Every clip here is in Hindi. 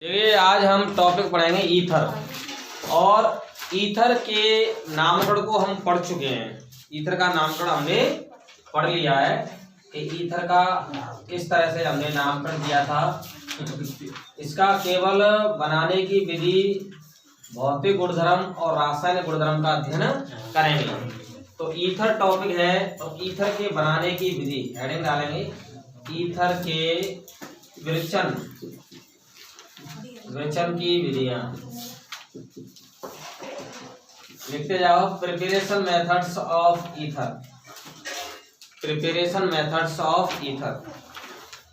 देखिए आज हम टॉपिक पढ़ेंगे ईथर। और ईथर के नामकरण को हम पढ़ चुके हैं। ईथर का नामकरण हमने पढ़ लिया है कि ईथर का किस तरह से हमने नामकरण किया था। इसका केवल बनाने की विधि, भौतिक गुणधर्म और रासायनिक गुणधर्म का अध्ययन करेंगे। तो ईथर टॉपिक है तो ईथर के बनाने की विधि हेडिंग डालेंगे। ईथर के विरेचन की विधियां लिखते जाओ। Preparation methods of ether. Preparation methods of ether.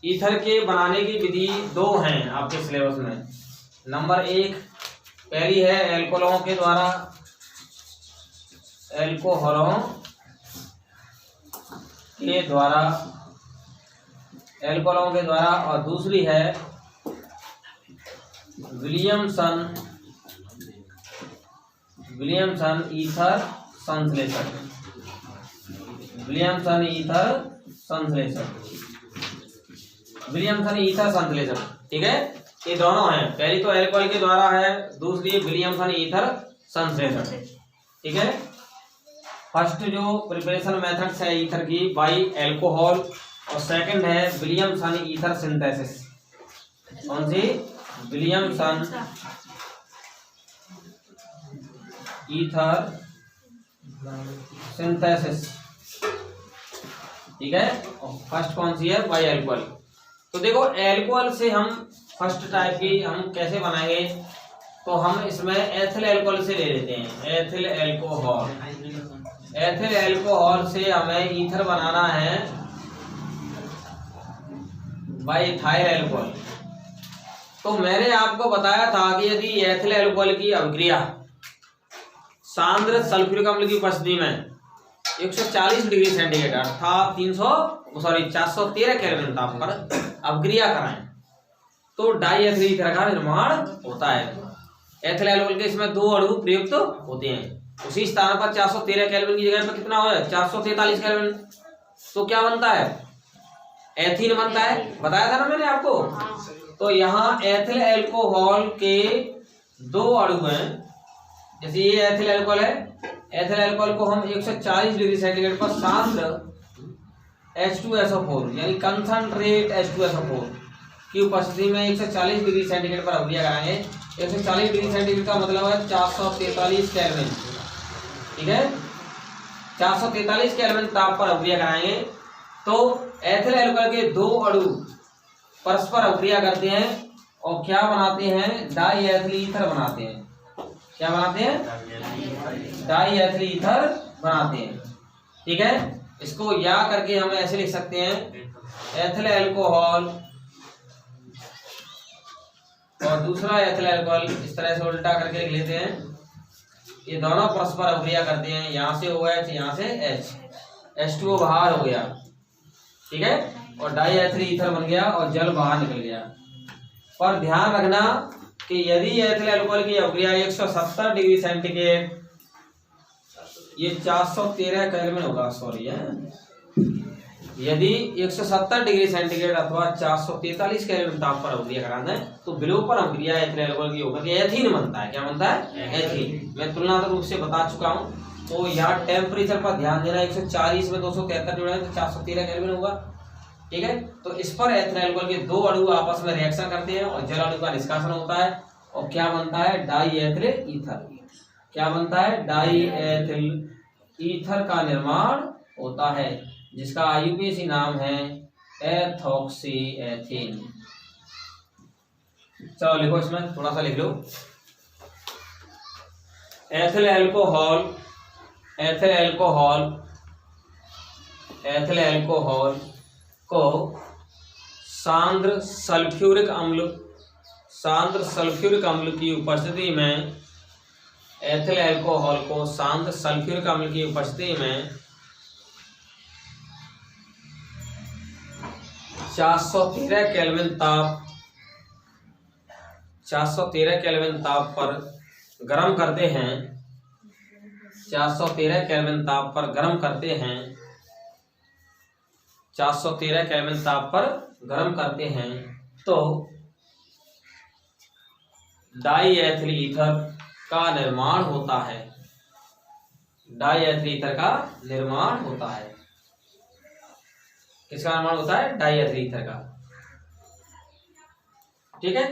Ether के बनाने की विधि दो हैं आपके सिलेबस में। नंबर एक पहली है एल्कोहलों के द्वारा, एल्कोहलों के द्वारा और दूसरी है विलियमसन ईथर संश्लेषण। विलियमसन ईथर संश्लेषण, ठीक है। ये दोनों हैं, पहली तो एल्कोहल के द्वारा है, दूसरी विलियमसन ईथर संश्लेषण, ठीक है। फर्स्ट जो प्रिपरेशन मेथड्स है ईथर की बाय एल्कोहल और सेकंड है विलियमसन ईथर सिंथेसिस। कौन सी? विलियमसन ईथर सिंथेसिस, ठीक है। फर्स्ट कौन सी है? By alcohol. तो देखो एल्कोहल से हम फर्स्ट टाइप की हम कैसे बनाएंगे, तो हम इसमें एथिल एल्कोहल से ले लेते हैं। एथिल एल्कोहल से हमें ईथर बनाना है बाय इथाइल एल्कोहल। तो मैंने आपको बताया था कि यदि एथिल एल्कोहल की अभिक्रिया सांद्र सल्फ्यूरिक अम्ल की उपस्थिति में 140 डिग्री सेंटीग्रेड अर्थात 413 केल्विन ताप पर अभिक्रिया कराएं तो डाई एथिल ईथर का निर्माण होता है। एथिल एल्कोहल के इसमें दो अणु प्रयुक्त होते हैं। उसी स्थान पर 413 केल्विन की जगह पर कितना हो जाए? 443 केल्विन। तो क्या बनता है? एथीन बनता है, बताया था ना मैंने आपको। तो यहाँ एथिल एल्कोहल के दो अणु हैं। जैसे ये एथिल एल्कोहल है, एथिल एल्कोहल को हम 140 डिग्री सेंटीग्रेड पर सांद्र H2SO4 यानी कंसंट्रेट H2SO4 की उपस्थिति में 140 डिग्री सेंटीग्रेड पर अभिक्रिया कराएंगे। 140 डिग्री सेंटीग्रेड का मतलब है 443 केल्विन, ठीक है। 443 केल्विन ताप पर अभिक्रिया कराएंगे तो एथिल एल्कोहल के दो अणु परस्पर अभिक्रिया करते हैं और क्या बनाते हैं? डाई एथिल ईथर बनाते हैं। क्या बनाते हैं? डाई एथिल ईथर बनाते हैं, ठीक है। इसको या करके हम ऐसे लिख सकते हैं एथिल एल्कोहल और दूसरा एथिल एल्कोहल, इस तरह से उल्टा करके लिख लेते हैं। ये दोनों परस्पर अभिक्रिया करते हैं, यहाँ से OH यहाँ से H2O बाहर हो गया, ठीक है, और डाई एथिल ईथर बन गया और जल बाहर निकल गया। पर ध्यान रखना कि यदि एथिल एल्कोहल की अभिक्रिया 170 डिग्री सेंटीग्रेड, ये 413 केल्विन होगा, सॉरी है। यदि 170 डिग्री सेंटीग्रेड अथवा 443 केल्विन ताप पर अभिक्रिया कराना है तो विलोपन अभिक्रिया एथिल एल्कोहल की होकर एथीन बनता है। क्या बनता है? एथीन। मैं तुलनात्मक रूप से बता चुका हूँ। तो यहाँ टेम्परेचर पर ध्यान देना, 140 में 273 जोड़े तो 413 केल्विन होगा, ठीक है। तो इस पर एथिल एल्कोहल के दो अणु आपस में रिएक्शन करते हैं और जल अणु का निष्कासन होता है और क्या बनता है? Die ethyl ether. क्या बनता है? डाई एथिल ईथर का निर्माण होता है, जिसका IUPAC नाम है एथॉक्सी एथीन। चलो लिखो, इसमें थोड़ा सा लिख लो। एथिल एल्कोहल को सांद्र सल्फ्यूरिक अम्ल की उपस्थिति में, एथिल एल्कोहल को सांद्र सल्फ्यूरिक अम्ल की उपस्थिति में 413 केल्विन ताप पर गर्म करते हैं। 413 केल्विन ताप पर गर्म करते हैं 413 केल्विन ताप पर गर्म करते हैं तो डाई एथिल ईथर का निर्माण होता है। डाई एथिल ईथर का निर्माण होता है। किसका निर्माण होता है? डाई एथिल ईथर का। ठीक है,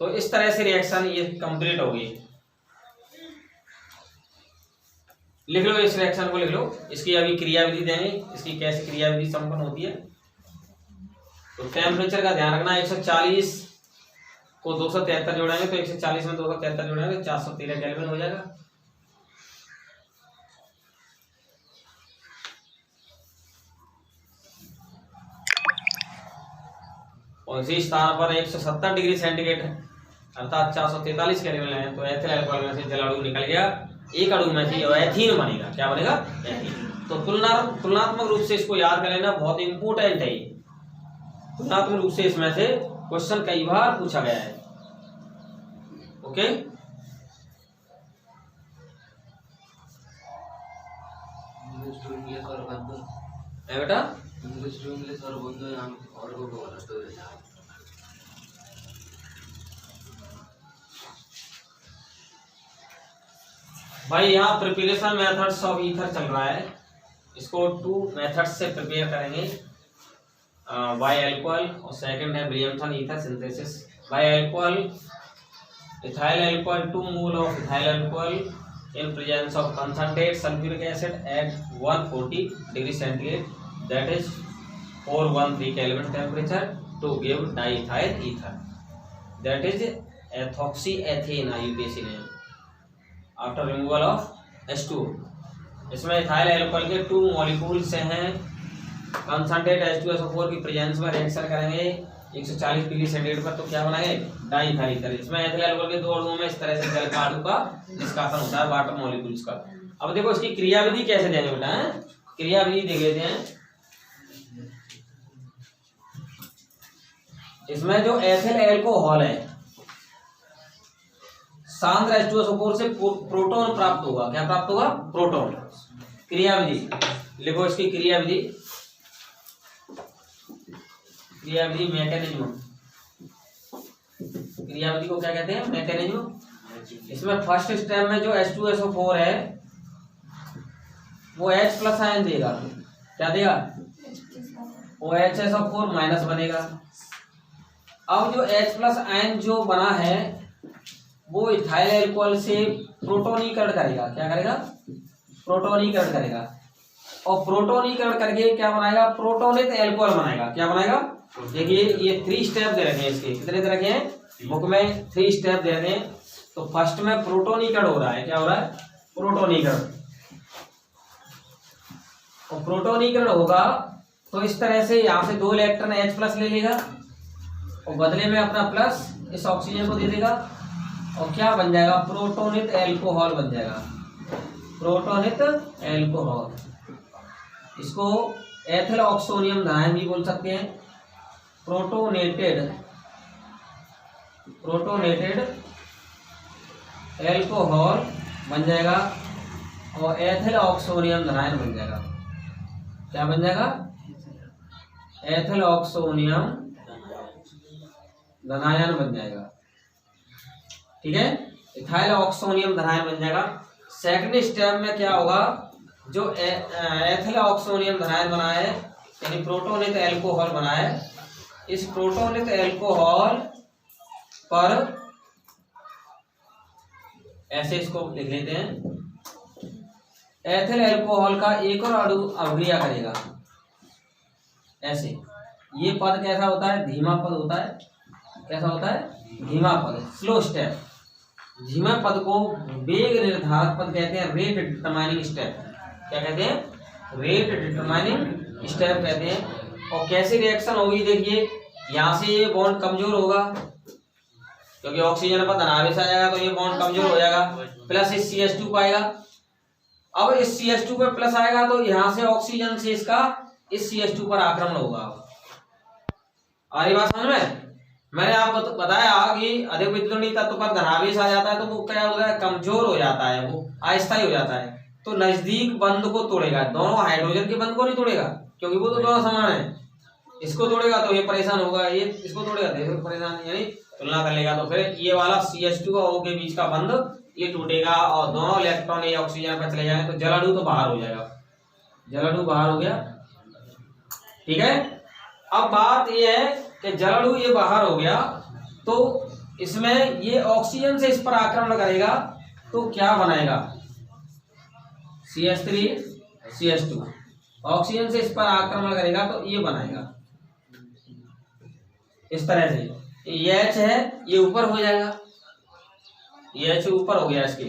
तो इस तरह से रिएक्शन ये कंप्लीट होगी। लिख लो इस रिएक्शन को, लिख लो। इसकी अभी क्रियाविधि देंगे, इसकी कैसे क्रियाविधि संपन्न होती है। तो टेम्परेचर का ध्यान रखना, 140 को 273 जोड़ेंगे तो 140 में 273 जोड़ेंगे तो 413 केल्विन हो जाएगा। और इसी स्थान पर 170 डिग्री सेंटीग्रेड अर्थात 443 केल्विन है, तो एथिल अल्कोहल में से जल अणु निकल गया, एक अणु में से एथीन बनेगा। क्या बनेगा? एथीन। तो तुलनात्मक रूप से इसको याद कर लेना, बहुत इंपोर्टेंट है। तुलनात्मक रूप से इसमें से क्वेश्चन कई बार पूछा गया है। ओके, बेटा भाई यहाँ प्रिपरेशन मेथड्स ऑफ ईथर चल रहा है, इसको 2 मेथड्स से प्रिपेयर करेंगे। बाय अल्कोहल और सेकंड है Williamson ether synthesis. By alcohol, ethyl alcohol 2 mole of ethyl alcohol in presence of concentrated sulfuric acid at 140 degree centigrade, that is 413 Kelvin temperature, to give diethyl ether, that is ethoxyethane IUPAC name, after removal of H2। इसमें इथाइल अल्कोहल के 2 मॉलिक्यूल्स हैं, कंसंट्रेट H2SO4 की प्रेजेंस में रिएक्शन करेंगे 140 डिग्री सेंटीग्रेड पर, तो क्या बनाएंगे? Diethyl ether. इसमें एथिल अल्कोहल के 2 अणुओं में इस तरह से जल का अणु का निष्कासन होता है, वाटर मॉलिक्यूल्स का। अब देखो इसकी क्रियाविधि कैसे देंगे बेटा, है क्रियाविधि देख लेते हैं। इसमें जो एथिल अल्कोहल है, सांद्र H2SO4 से प्रोटॉन प्राप्त होगा। क्या प्राप्त होगा? प्रोटॉन। क्रियाविधि लिखो, इसकी क्रियाविधि, क्रियाविधि मैकेनिज्म। क्रियाविधि को क्या कहते हैं? मैकेनिज्म। इसमें फर्स्ट स्टेप में जो H2SO4 है वो H प्लस आयन देगा। क्या देगा? वो HSO4 माइनस बनेगा। अब जो H प्लस आयन जो बना है वो इथाइल अल्कोहल से प्रोटोनीकरण करेगा। क्या करेगा? प्रोटोनीकरण करेगा। और प्रोटोनीकरण करके क्या बनाएगा? प्रोटोनित अल्कोहल बनाएगा। क्या बनाएगा? देखिए ये 3 स्टेप दे रखे हैं। इसके कितने दे रखे हैं बुक में? 3 स्टेप दे रहे हैं। तो फर्स्ट में प्रोटोनीकरण हो रहा है। क्या हो रहा है? प्रोटोनीकरण। और प्रोटोनीकरण होगा तो इस तरह से यहाँ से 2 इलेक्ट्रॉन H प्लस ले लेगा और बदले में अपना प्लस इस ऑक्सीजन को दे देगा और क्या बन जाएगा? प्रोटोनित अल्कोहल बन जाएगा। प्रोटोनित अल्कोहल, इसको एथिल ऑक्सोनियम धायन भी बोल सकते हैं। प्रोटोनेटेड अल्कोहल बन जाएगा और एथिल ऑक्सोनियम धनायन बन जाएगा। क्या बन जाएगा? एथिल ऑक्सोनियम धनायन बन जाएगा। ठीक है, इथाइल ऑक्सोनियम धनायन बन जाएगा। सेकंड स्टेप में क्या होगा? जो एथिल ऑक्सोनियम धनायन बना है यानी प्रोटोनित अल्कोहल बना है, इस प्रोटोनित अल्कोहल पर ऐसे इसको लिख लेते हैं, एथिल अल्कोहल का एक और अणु अभिक्रिया करेगा। ऐसे ये पद कैसा होता है? धीमा पद होता है। कैसा होता है? धीमा पद, स्लो स्टेप। धीमा पद को वेग निर्धारक पद कहते हैं, रेट डिटरमाइनिंग स्टेप। क्या कहते हैं? रेट डिटरमाइनिंग स्टेप कहते हैं। और कैसी रिएक्शन होगी? देखिए यहाँ से ये बॉन्ड कमजोर होगा क्योंकि ऑक्सीजन पर धनावेश आ जाएगा तो ये बॉन्ड कमजोर हो जाएगा, प्लस इस CH2 पाएगा। अब इस CH2 पे प्लस आएगा तो यहाँ से ऑक्सीजन से इसका इस CH2 पर आक्रमण होगा। आ रही बात समझ में? मैंने आपको बताया कि अधिक विद्युतीय तत्व पर धनावेश आ जाता है तो वो क्या होता है? कमजोर हो जाता है, वो अस्थायी हो जाता है। तो नजदीक बंध को तोड़ेगा, दोनों हाइड्रोजन के बंध को नहीं तोड़ेगा क्योंकि वो तो दोनों समान है। इसको तोड़ेगा तो ये परेशान होगा, ये इसको तोड़ेगा तो ये परेशान, यानी तुलना कर लेगा तो फिर ये वाला CH2 और O के बीच का बंध ये टूटेगा और दोनों इलेक्ट्रॉन ये ऑक्सीजन पर चले जाएंगे तो जल अणु तो बाहर हो जाएगा, जल अणु बाहर हो गया। ठीक है, अब बात ये है कि जल अणु ये बाहर हो गया तो इसमें ये ऑक्सीजन से इस पर आक्रमण करेगा तो क्या बनाएगा, CH3 CH2 ऑक्सीजन से इस पर आक्रमण करेगा तो ये बनाएगा इस तरह से। ये H है ये ऊपर हो जाएगा, ये H ऊपर हो गया इसके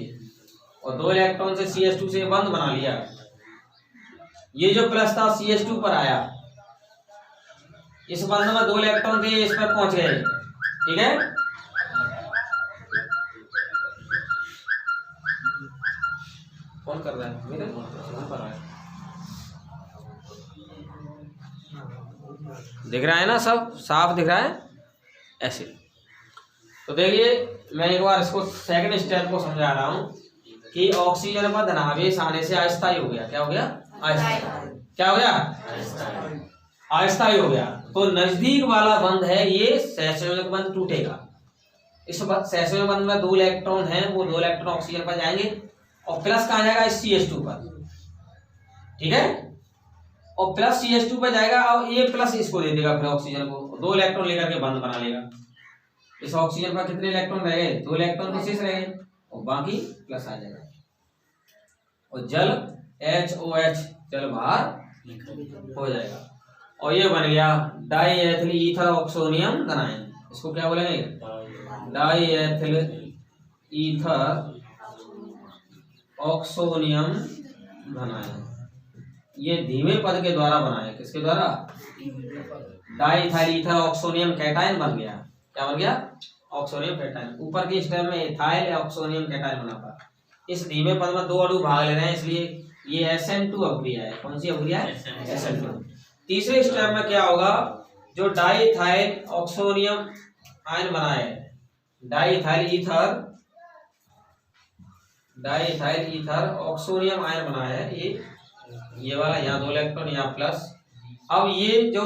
और 2 इलेक्ट्रॉन से CH2 से बंद बना लिया। ये जो प्लस था CH2 पर आया, इस बंध में 2 इलेक्ट्रॉन थे इस पर पहुंच गए। ठीक है, कौन कर रहा है, मेरे फोन पर है, दिख रहा है ना, सब साफ दिख रहा है ऐसे। तो देखिए मैं एक बार इसको सेकंड स्टेप को समझा रहा हूं कि ऑक्सीजन पर धनावेश आने से अस्थायी हो गया। क्या हो गया, अस्थायी। क्या हो गया, अस्थायी हो गया। तो नजदीक वाला बंध है ये सहसंयोजक बंध टूटेगा। इस सहसंयोजक बंध में 2 इलेक्ट्रॉन हैं, वो 2 इलेक्ट्रॉन ऑक्सीजन पर जाएंगे और प्लस कहाँ जाएगा, इस CH2 पर। ठीक है, और प्लस CH2 पर जाएगा और ये प्लस इसको दे देगा फिर ऑक्सीजन को, 2 इलेक्ट्रॉन लेकर के बंध बना लेगा। इस ऑक्सीजन पर कितने इलेक्ट्रॉन रह गए, 2 इलेक्ट्रॉन तो शेष रह गए और बाकी प्लस आ जाएगा और जल HOH जल बाहर हो जाएगा और ये बन गया डाईएथिल ईथर ऑक्सोनियम धनायन। इसको क्या बोलेंगे, डाईएथिल ईथर ऑक्सोनियम धनायन। ये धीमे पद के द्वारा बना है, किसके द्वारा, डाईइथाइल ईथर ऑक्सोनियम कैटायन बन गया। क्या बन गया, ऑक्सोनियम कैटायन। ऊपर के स्टेप में इथाइल ऑक्सोनियम कैटायन बना था। इस धीमे पद में 2 अणु भाग ले रहे हैं इसलिए ये SN2 अभिक्रिया है। कौन सी अभिक्रिया है, SN2। तीसरे स्टेप में क्या होगा, जो डाईइथाइल ऑक्सोनियम आयन बना है, डाईइथाइल ईथर ऑक्सोनियम आयन बना है, ये वाला, यहाँ 2 इलेक्ट्रॉन यहाँ प्लस। अब ये जो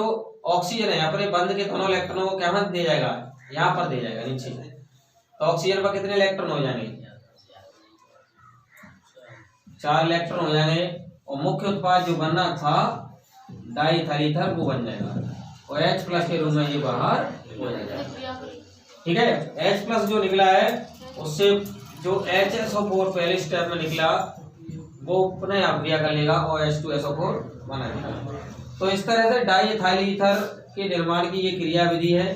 ऑक्सीजन है अपने बंध के दोनों इलेक्ट्रॉनों को क्या दे जाएगा, यहाँ पर दे जाएगा नीचे। तो ऑक्सीजन पर कितने इलेक्ट्रॉन हो जाएंगे, 4 इलेक्ट्रॉन हो जाएंगे और मुख्य उत्पाद जो बनना था डाईइथाइल ईथर वो बन जाएगा और H प्लस के रूप में ये बाहर हो जाएगा। ठीक है, H प्लस जो निकला है उससे जो HSO4 पहले स्टेप में निकला वो पुनः अभिक्रिया कर लेगा और H2SO4 बनाएगा। तो इस तरह से डाईइथाइल ईथर के निर्माण की ये क्रिया विधि है।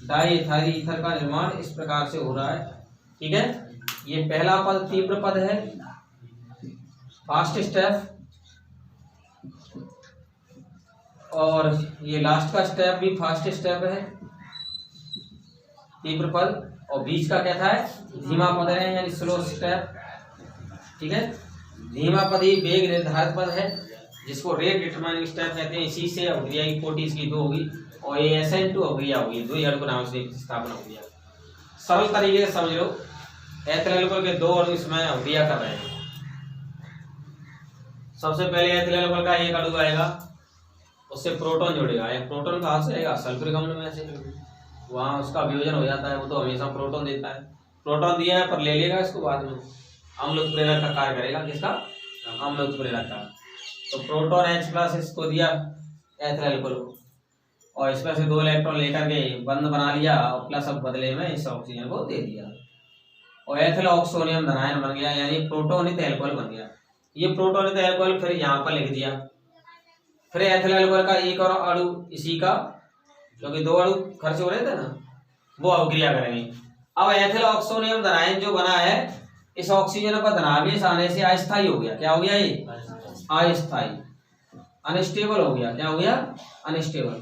डाईइथाइल ईथर का निर्माण इस प्रकार से हो रहा है। ठीक है, ये पहला पद तीव्र पद है, फास्ट स्टेप, और ये लास्ट का स्टेप भी फास्ट स्टेप है, तीव्र पद, और बीच का क्या था, धीमा पद है यानी स्लो स्टेप। ठीक है, धीमा पद ही वेग निर्धारित पद है जिसको रेट डिटरमाइनिंग स्टेप कहते हैं। इसी से अभिक्रिया की कोटि इसकी 2 होगी और ये SN2 अभिक्रिया होगी, 2 अणु नाम से स्थापना हो गया। सरल तरीके से समझ लो, एथिल अल्कोहल के 2 अणु इसमें अभिक्रिया कर रहे हैं। सबसे पहले एथिल अल्कोहल का एक अणु आएगा, उससे प्रोटॉन जुड़ेगा। प्रोटॉन कहाँ से आएगा, सल्फ्यूरिक अम्ल में से, वहाँ उसका वियोजन हो जाता है, वो तो हमेशा प्रोटॉन देता है। प्रोटॉन दिया है पर ले लेगा इसको बाद में, अम्ल उत्प्रेरक का कार्य करेगा, किसका, अम्ल उत्प्रेरक का। तो प्रोटॉन H प्लस इसको दिया एथिल अल्कोहल को और इसमें से 2 इलेक्ट्रॉन लेकर के बंध बना लिया और प्लस अब बदले में इस ऑक्सीजन को दे दिया और एथिल ऑक्सोनियम धनायन बन गया यानी प्रोटोनित अल्कोहल बन गया। ये प्रोटोनित अल्कोहल फिर यहाँ पर लिख दिया। फिर एथिल अल्कोहल का एक और अणु इसी का, क्योंकि 2 अणु खर्च हो रहे थे ना, वो अभिक्रिया करेंगे। अब एथिल ऑक्सोनियम धनायन जो बना है इस ऑक्सीजन पर धनावेश आने से अस्थायी हो गया। क्या हो गया, ये अस्थायी, अनस्टेबल हो गया। क्या हो गया, अनस्टेबल।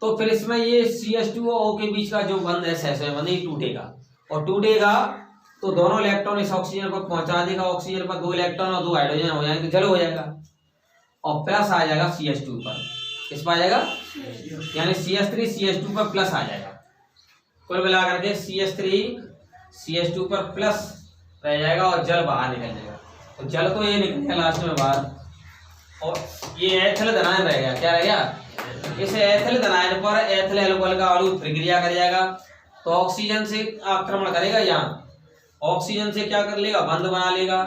तो फिर इसमें ये CH2 और O के बीच का जो बंध है सहसंयोजक बंध, ये टूटेगा और टूटेगा तो दोनों इलेक्ट्रॉन इस ऑक्सीजन पर पहुंचा देगा। ऑक्सीजन पर 2 इलेक्ट्रॉन और 2 हाइड्रोजन हो जाएंगे, जल हो जाएगा और प्लस आ जाएगा CH2 पर। किस पर आ जाएगा, यानी CH3 CH2 पर प्लस आ जाएगा। कुल मिलाकर के CH2 पर प्लस रह जाएगा और जल बाहर निकल जाएगा। तो जल तो ये निकलेगा लास्ट में बाहर और ये एथिल धनायन रहेगा। क्या रहेगा, इस एथिल धनायन पर एथिल अल्कोहल का अणु प्रक्रिया कर जाएगा तो ऑक्सीजन से आक्रमण करेगा, यहाँ ऑक्सीजन से क्या कर लेगा, बंध बना लेगा,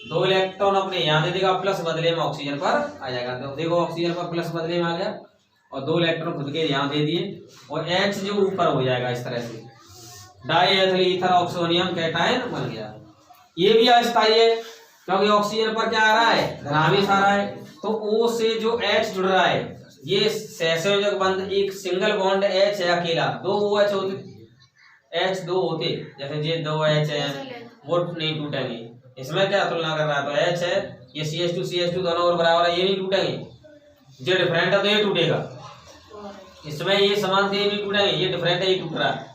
2 इलेक्ट्रॉन अपने यहाँ दे देगा, प्लस बदले में ऑक्सीजन पर आ जाएगा। तो देखो ऑक्सीजन पर प्लस बदले में आ गया और 2 इलेक्ट्रॉन खुद के यहाँ दे दिए और H जो ऊपर हो जाएगा इस तरह से, die ethyl ether oxonium cation बन गया। ये भी अस्थायी है क्योंकि ऑक्सीजन पर क्या आ रहा है, धनावेश आ रहा है, तो O से जो H जुड़ रहा है, ये सहसंयोजक बंध एक सिंगल बॉन्ड H है अकेला, 2 OH होते, H 2 होते, जैसे ये 2 H है वो नहीं टूटेंगे। इसमें क्या तुलना कर रहा है, तो H है, ये CH2 दोनों और बराबर है, ये नहीं टूटेंगे। ये डिफरेंट है तो ये टूटेगा, इसमें ये समान थे ये नहीं टूटेंगे, ये डिफरेंट है ये टूट रहा है।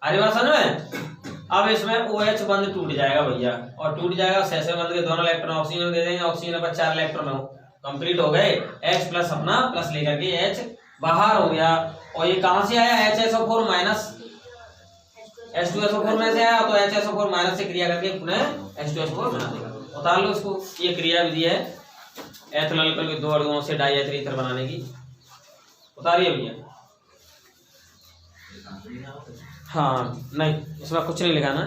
अरे बात समझ में। अब इसमें OH बंद टूट जाएगा भैया, और टूट जाएगा सहसंयोजक बंध के दोनों इलेक्ट्रॉन ऑक्सीजन दे देंगे, ऑक्सीजन पर 4 इलेक्ट्रॉन हो कंप्लीट हो गए, H प्लस अपना प्लस लेकर के H बाहर हो गया। और ये कहां से आया, HSO4 माइनस H2SO4 में से आया, तो HSO4 माइनस से क्रिया करके पुनः H2SO4 बना देगा। उतार लो इसको, ये क्रिया विधि है एथिल अल्कोहल के 2 अणुओं से डाई एथिल ईथर बनाने की। उतारिए भैया। हाँ नहीं, इसमें कुछ नहीं लिखाना।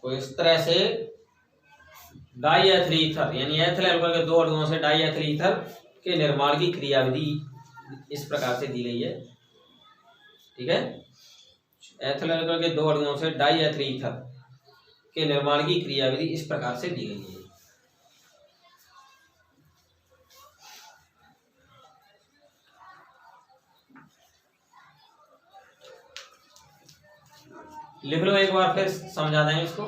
तो इस तरह से डाई एथिल ईथर यानी एथिल अल्कोहल के 2 अणुओं से डाई एथिल ईथर के निर्माण की क्रियाविधि इस प्रकार से दी गई है। ठीक है, एथिल अल्कोहल के 2 अणुओं से डाई एथिल ईथर के निर्माण की क्रियाविधि इस प्रकार से दी गई है। लिख लो एक बार, फिर समझा दें इसको।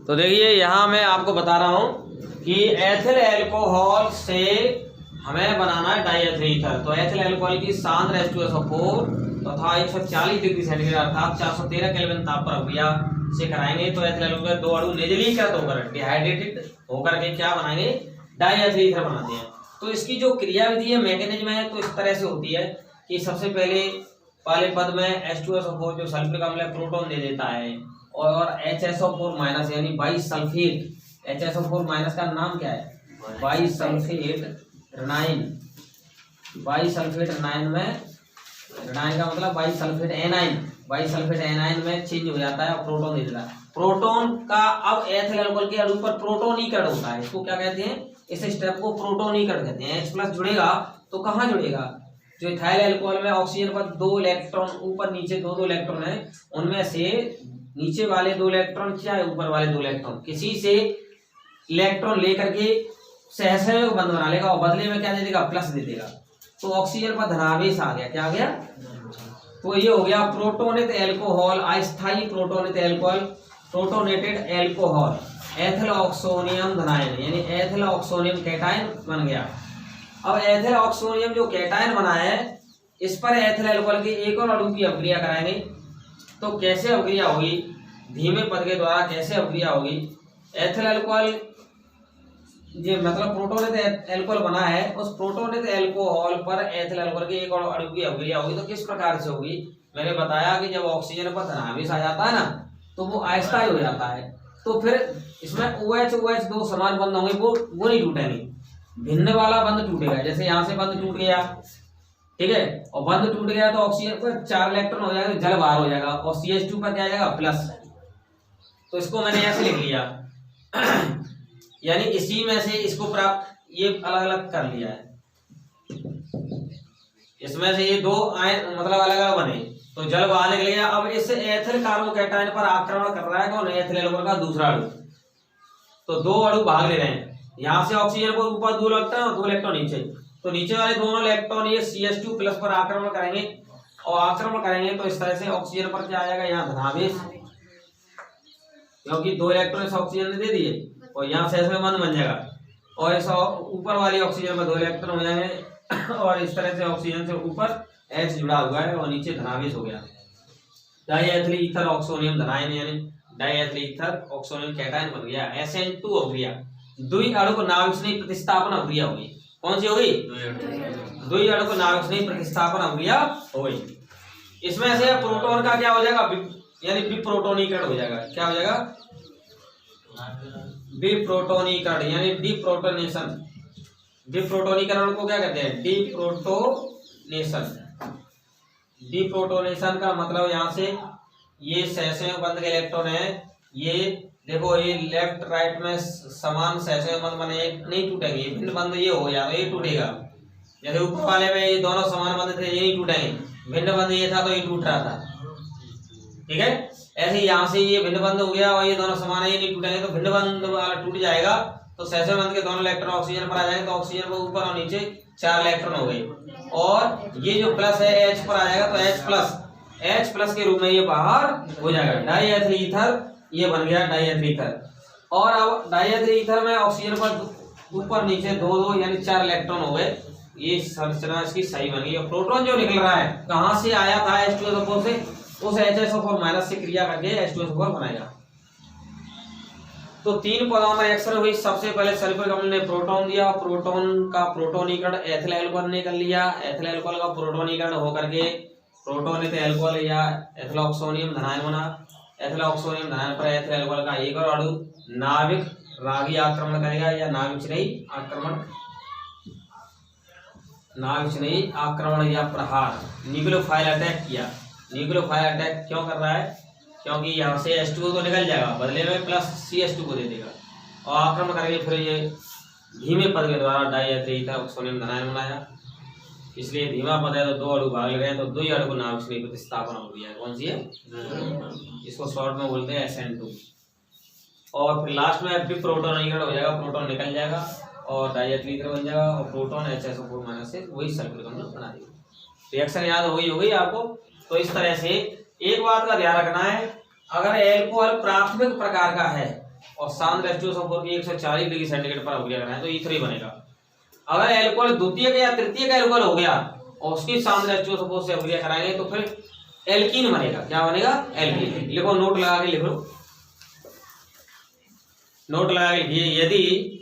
तो देखिए यहाँ मैं आपको बता रहा हूं कि एथिल अल्कोहल से हमें बनाना है डाई एथिल ईथर। तो एथिल अल्कोहल की सांद्र H2SO4 तथा 140 डिग्री सेंटीग्रेड अर्थात 413 केल्विन ताप पर अभिक्रिया से कराएंगे तो एथिल अल्कोहल के 2 अणु निर्जलीकृत होकर डिहाइड्रेटेड होकर के क्या बनाएंगे, डाई एथिल ईथर बनाते हैं। तो इसकी जो क्रियाविधि है, मैकेनिज्म है, तो इस तरह से होती है कि सबसे पहले पहले पद में H2SO4 जो सल्फ्यूरिक अम्ल है प्रोटॉन दे देता है और HSO4 माइनस यानी बाइसल्फेट, HSO4 माइनस का नाम क्या है, बाइसल्फेट ऋणायन, बाइसल्फेट ऋणायन में, ऋणायन का मतलब बाइसल्फेट एनायन, बाइसल्फेट एनायन में चेंज हो जाता है और प्रोटॉन दे देता है। प्रोटॉन का अब एथिल अल्कोहल के अणु पर प्रोटोनीकरण होता है, इसको क्या कहते हैं, इस स्टेप को प्रोटोनीकरण कहते हैं। H प्लस जुड़ेगा तो कहाँ जुड़ेगा, जो इथाइल अल्कोहल में ऑक्सीजन पर 2 इलेक्ट्रॉन ऊपर नीचे 2 इलेक्ट्रॉन है, उनमें से नीचे वाले 2 इलेक्ट्रॉन क्या है, ऊपर वाले 2 इलेक्ट्रॉन किसी से इलेक्ट्रॉन लेकर के सहसंयोजक बंध बना लेगा और बदले में क्या दे देगा, प्लस दे देगा। तो ऑक्सीजन पर धनावेश आ गया, क्या आ गया, तो ये हो गया प्रोटोनेट अल्कोहल, अस्थायी protonate alcohol, protonated alcohol ethyl oxonium धनायन यानी एथिल ऑक्सोनियम कैटायन बन गया। अब एथिल ऑक्सोनियम जो कैटायन बना है, इस पर एथिल अल्कोहल के एक और अणु की अभिक्रिया कराएंगे। तो कैसे अभिक्रिया होगी, धीमे पद के द्वारा कैसे अभिक्रिया होगी, एथिल अल्कोहल ये मतलब प्रोटोनेट अल्कोहल बना है, उस प्रोटोनेट अल्कोहल पर एथिल अल्कोहल के एक और अणु की अभिक्रिया होगी। तो किस प्रकार से होगी, मैंने बताया कि जब ऑक्सीजन पर धनावेश आ जाता है ना तो वो अस्थायी हो जाता है, तो फिर इसमें OH दो समान बंध होंगे, वो नहीं टूटेंगे, भिन्न वाला बंध टूटेगा। जैसे यहाँ से बंध टूट गया, ठीक है, और बंध टूट गया तो ऑक्सीजन पर 4 इलेक्ट्रॉन हो जाएगा, जल बाहर हो जाएगा और CH2 पर क्या आ जाएगा, प्लस। तो इसको मैंने ऐसे लिख लिया यानी इसी में से इसको प्राप्त ये अलग अलग कर लिया है, इसमें से ये 2 आयन मतलब अलग अलग बने तो जल बाहर निकल गया। अब इस एथिल कार्बोकैटायन पर आक्रमण कर रहा है कौन, एथिल अल्कोहल का दूसरा अणु। तो 2 अणु भाग ले रहे हैं, यहाँ से ऑक्सीजन को ऊपर 2 इलेक्ट्रॉन और 2 इलेक्ट्रॉन नीचे, तो नीचे वाले दोनों इलेक्ट्रॉन ये CH2 प्लस पर आक्रमण करेंगे और आक्रमण करेंगे तो इस तरह से ऑक्सीजन पर क्या आ जाएगा, यहाँ धनावेश, क्योंकि 2 इलेक्ट्रॉन ऑक्सीजन ने दे दिए और यहाँ सहसंयोजक बंध बन जाएगा। और ऐसा ऊपर वाली ऑक्सीजन में 2 इलेक्ट्रॉन हो जाएंगे और इस तरह से ऑक्सीजन से ऊपर H जुड़ा हुआ है और नीचे धनावेश हो गया। डाईएथिल ईथर ऑक्सोनियम धनायन यानी डाईएथिल ईथर ऑक्सोनियम कैटायन बन गया। SN2 अभिक्रिया, द्वि अणु नाभिक स्नेह प्रतिस्थापन अभिक्रिया हो गई। कौन सी हो गई? द्वि अणु नाभिक स्नेह प्रतिस्थापन अभिक्रिया हो गई। इसमें से प्रोटॉन का क्या हो जाएगा? यानी विप्रोटोनीकरण हो जाएगा। क्या हो जाएगा? विप्रोटोनीकरण यानी डिप्रोटोनेशन। डिप्रोटोनीकरण को क्या कहते हैं? डिप्रोटोनेशन। डिप्रोटोनेशन का मतलब यहाँ से ये सहसंयोग बंध के इलेक्ट्रॉन है, ये देखो ये लेफ्ट राइट में समान सहसंयोग बंध बने, नहीं टूटेंगे। भिन्न बंध ये हो गया तो ये टूटेगा। जैसे ऊपर वाले में ये दोनों समान बंध थे, ये नहीं टूटेंगे। भिन्न बंध ये था तो ये टूट रहा था, ठीक है। ऐसे यहाँ से ये भिन्न बंध हो गया और ये दोनों समान है, ये नहीं टूटेंगे तो भिन्न बंध वाला टूट जाएगा तो सहसंयोग बंध के दोनों इलेक्ट्रॉन ऑक्सीजन पर आ जाएंगे तो ऑक्सीजन पर ऊपर और नीचे 4 इलेक्ट्रॉन हो गए और ये जो प्लस है H पर आ जाएगा तो H प्लस के रूप में ये बाहर हो जाएगा। डाईएथिल ईथर ये बन गया डाईएथिल ईथर। और अब डाईएथिल ईथर में ऑक्सीजन पर ऊपर नीचे 2 यानी 4 इलेक्ट्रॉन हो गए। ये संरचना इसकी सही बन गई। और प्रोटॉन जो निकल रहा है कहाँ से आया था? H2SO4 से, उस HSO4- से क्रिया करके H2SO4 बनाएगा। तो 3 पदों में रिएक्शन हुई। सबसे पहले सल्फ्यूरिक अम्ल ने प्रोटॉन दिया, प्रोटॉन का प्रोटोनीकरण एथिल अल्कोहल ने कर लिया। एथिल अल्कोहल का प्रोटोनीकरण होकर के प्रोटोनित अल्कोहल या एथिलऑक्सोनियम धनायन बना। एथिलऑक्सोनियम धनायन पर एथिल अल्कोहल का एक और अणु नाभिक रागी आक्रमण करेगा या नाभिक स्नेही आक्रमण या प्रहार, न्यूक्लियोफाइल अटैक किया। न्यूक्लियोफाइल अटैक क्यों कर रहा है? क्योंकि यहाँ से H2O तो निकल जाएगा, बदले में प्लस CH2 को दे देगा और आक्रमण करेंगे। फिर ये धीमे पद के द्वारा डाईएथिल ईथर ऑक्सोनियम धनायन बनाया। इसलिए धीमा पद है तो 2 अणु भाग ले रहे हैं तो 2 अणु को नाभिक स्नेह प्रतिस्थापन हो गया। कौन सी है? इसको शॉर्ट में बोलते हैं SN2। और फिर लास्ट में विप्रोटोनीकरण हो जाएगा, प्रोटॉन निकल जाएगा और डाईएथिल ईथर बन जाएगा और प्रोटॉन HSO4- से वही सल्फ्यूरिक अम्ल बना देगा। रिएक्शन याद हो गई आपको। तो इस तरह से एक बात का ध्यान रखना है, अगर एल्कोहल प्राथमिक प्रकार का है और सांद्र H2SO4 की 140 डिग्री सेंटीग्रेड पर अभिक्रिया करना है तो ईथर ही बनेगा। अगर एल्कोहल द्वितीयक या तृतीयक एल्कोहल हो गया और उसकी सांद्र H2SO4 से अभिक्रिया कराएंगे तो फिर एल्कीन बनेगा। क्या बनेगा? एल्कीन। लिखो, नोट लगा के लिख लो, नोट लगा के लिखिए। यदि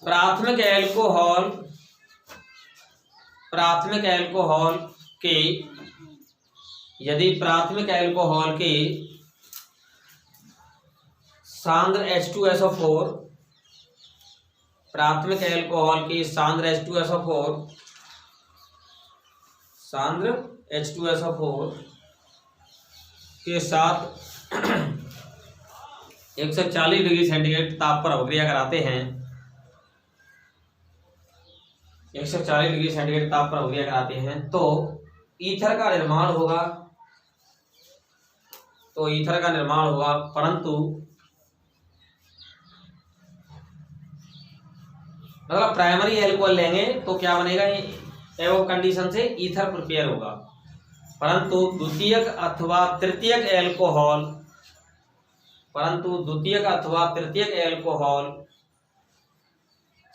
प्राथमिक एल्कोहल के सांद्र H2SO4 के साथ 140 डिग्री सेंटीग्रेड ताप पर अभिक्रिया कराते हैं, 140 डिग्री सेंटीग्रेड ताप पर अभिक्रिया कराते हैं तो ईथर का निर्माण होगा। परंतु मतलब प्राइमरी एल्कोहल लेंगे तो क्या बनेगा? एवं कंडीशन से ईथर प्रिपेयर होगा। परंतु द्वितीयक अथवा तृतीयक एल्कोहल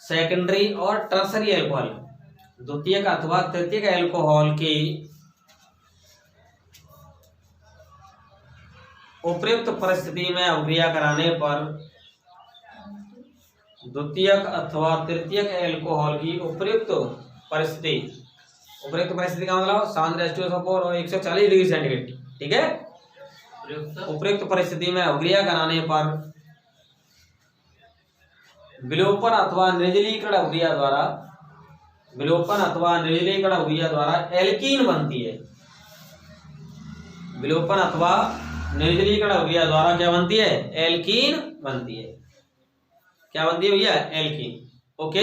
सेकेंडरी और टर्सरी एल्कोहल, द्वितीयक अथवा तृतीयक एल्कोहल की उपयुक्त परिस्थिति में अभिक्रिया कराने पर द्वितीयक अथवा तृतीयक एल्कोहल की उपयुक्त परिस्थिति का मतलब सांद्र H2SO4 और 140 डिग्री सेंटीग्रेड, ठीक है। उपयुक्त परिस्थिति में अभिक्रिया कराने पर विलोपन अथवा निर्जलीकरण अभिक्रिया द्वारा एल्कीन बनती है। विलोपन अथवा निर्जलीकरण अभिक्रिया द्वारा क्या बनती है? एल्कीन बनती है। क्या बनती है भैया? एल्कीन। ओके।